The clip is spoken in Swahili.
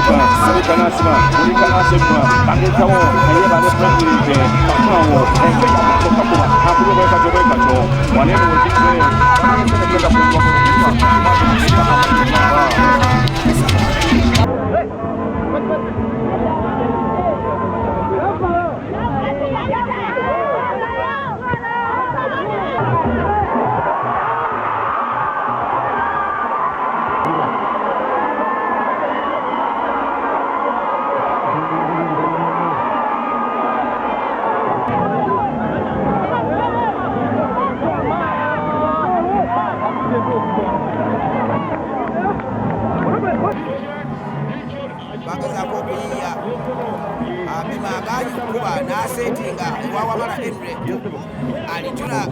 Kanasima, Muri Kanasima, Kanitawo, Ayaba Friendly, Kakao, and Kakua, Kakua Kato, whatever we say, I'm going to get Kuba na setting wa wamala Henry alijula